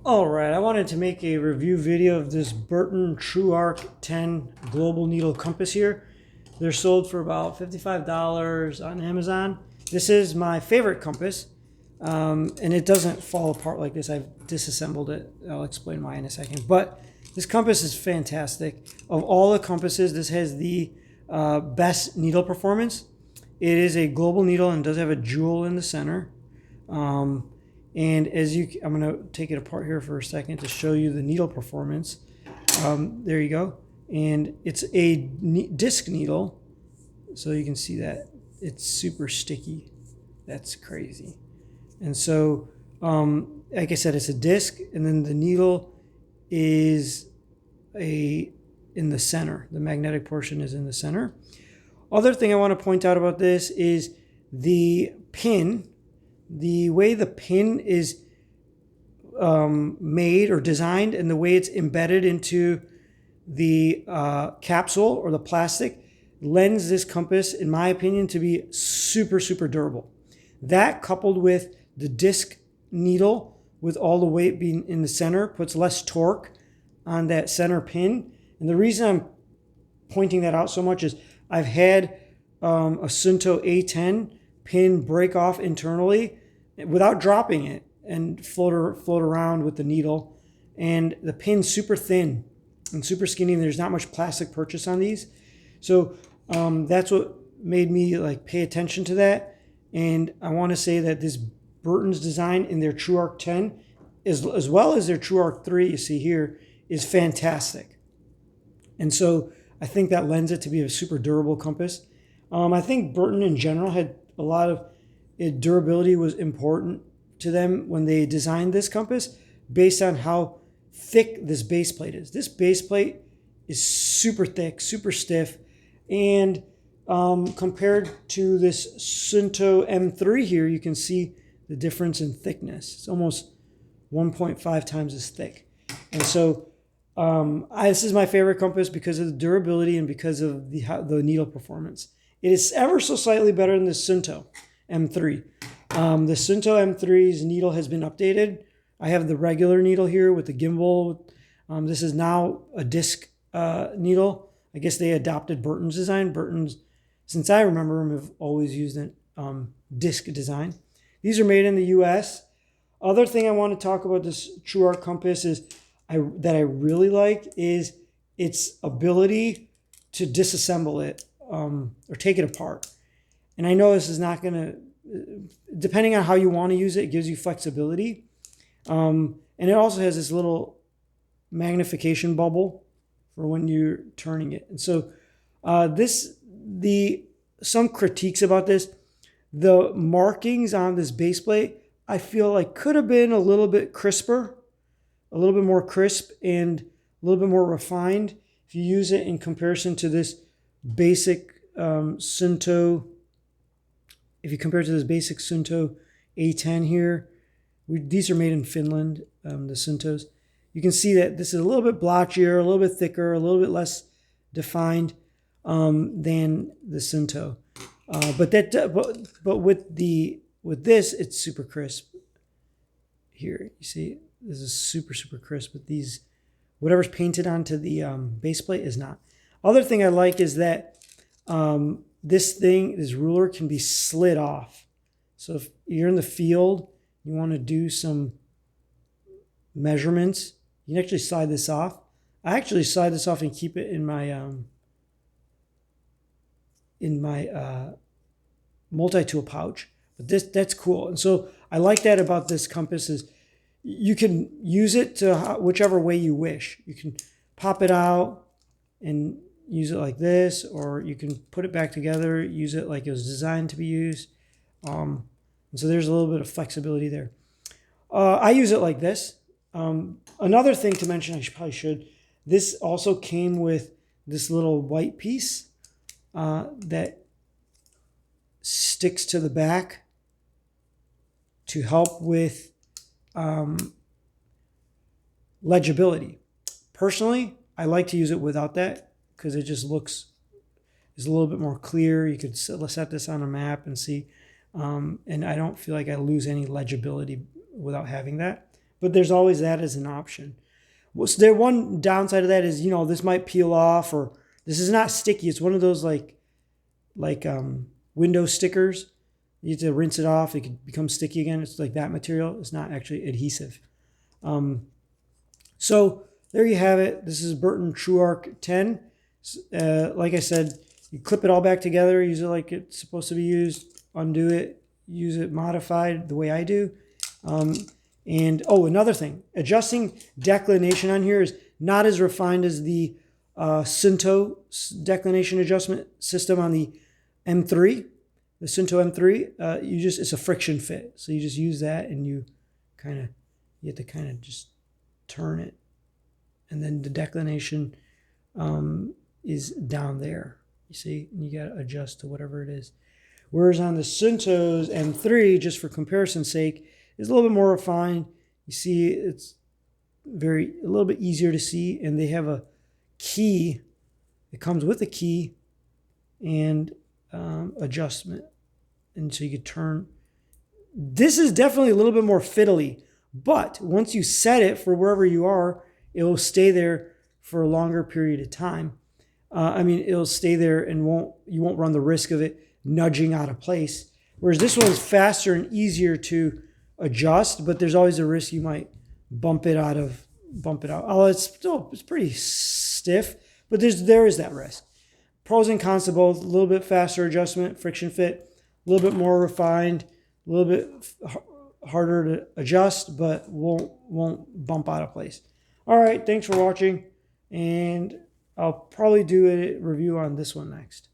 All right, I wanted to make a review video of this BRUNTON TRUARC 10 global needle compass here. They're sold for about $55 on Amazon. This is my favorite compass, and it doesn't fall apart like this. I've disassembled it. I'll explain why in a second. But this compass is fantastic. Of all the compasses, this has the best needle performance. It is a global needle and does have a jewel in the center. And I'm going to take it apart here for a second to show you the needle performance. There you go. And it's a disc needle, so you can see that it's super sticky. That's crazy. And so, like I said, it's a disc, and then the needle is in the center. The magnetic portion is in the center. Other thing I want to point out about this is the pin. The way the pin is made or designed and the way it's embedded into the capsule or the plastic lends this compass, in my opinion, to be super, super durable. That coupled with the disc needle with all the weight being in the center puts less torque on that center pin. And the reason I'm pointing that out so much is I've had a Sunto A10 pin break off internally without dropping it and float around with the needle. And the pin's super thin and super skinny, and there's not much plastic purchase on these. So that's what made me like pay attention to that. And I want to say that this BRUNTON's design in their TRUARC 10, as well as their TRUARC 3, you see here, is fantastic. And so I think that lends it to be a super durable compass. I think BRUNTON in general had a lot of durability was important to them when they designed this compass based on how thick this base plate is. This base plate is super thick, super stiff, and compared to this Sunto M3 here, you can see the difference in thickness. It's almost 1.5 times as thick. And so this is my favorite compass because of the durability and because of the needle performance. It is ever so slightly better than the Sunto M3. The Sunto M3's needle has been updated. I have the regular needle here with the gimbal. This is now a disc needle. I guess they adopted BRUNTON's design. BRUNTON's, since I remember them, have always used a disc design. These are made in the US. Other thing I want to talk about this TRUARC compass is that I really like is its ability to disassemble it or take it apart. And I know this is not going to, depending on how you want to use it, it gives you flexibility. And it also has this little magnification bubble for when you're turning it. And so some critiques about this, the markings on this base plate, I feel like could have been a little bit crisper, a little bit more crisp and a little bit more refined if you use it in comparison to this basic Sunto. If you compare it to this basic Sunto A10 here, these are made in Finland, the Suntos. You can see that this is a little bit blotchier, a little bit thicker, a little bit less defined than the Sunto. But with this, it's super crisp. Here, you see, this is super, super crisp. But these, whatever's painted onto the base plate is not. Other thing I like is that this ruler can be slid off. So if you're in the field, you want to do some measurements, you can actually slide this off. I actually slide this off and keep it in my multi-tool pouch. But that's cool. And so I like that about this compass is you can use it to whichever way you wish. You can pop it out and use it like this, or you can put it back together, use it like it was designed to be used. And so there's a little bit of flexibility there. I use it like this. Another thing to mention, I probably should, this also came with this little white piece that sticks to the back to help with legibility. Personally, I like to use it without that because it just is a little bit more clear. You could set this on a map and see, and I don't feel like I lose any legibility without having that. but there's always that as an option. So there, one downside of that is, this might peel off, or this is not sticky. It's one of those like window stickers. You have to rinse it off. It could become sticky again. It's like that material. It's not actually adhesive. So there you have it. This is BRUNTON TRUARC 10. Like I said, you clip it all back together, use it like it's supposed to be used, undo it, use it modified the way I do. And another thing, adjusting declination on here is not as refined as the Sunto declination adjustment system on the M3. The Sunto M3, it's a friction fit. So you just use that, and you have to kind of just turn it. And then the declination is down there. You see, and you got to adjust to whatever it is. Whereas on the Sunto's M3, just for comparison's sake, is a little bit more refined. You see, it's a little bit easier to see, and they have a key. It comes with a key and adjustment, and so you could turn. This is definitely a little bit more fiddly, but once you set it for wherever you are, it will stay there for a longer period of time. It'll stay there, and you won't run the risk of it nudging out of place. Whereas this one's faster and easier to adjust, but there's always a risk you might bump it out. Oh, it's pretty stiff, but there is that risk. Pros and cons to both. A little bit faster adjustment, friction fit, a little bit more refined, a little bit harder to adjust, but won't bump out of place. All right, thanks for watching, and I'll probably do a review on this one next.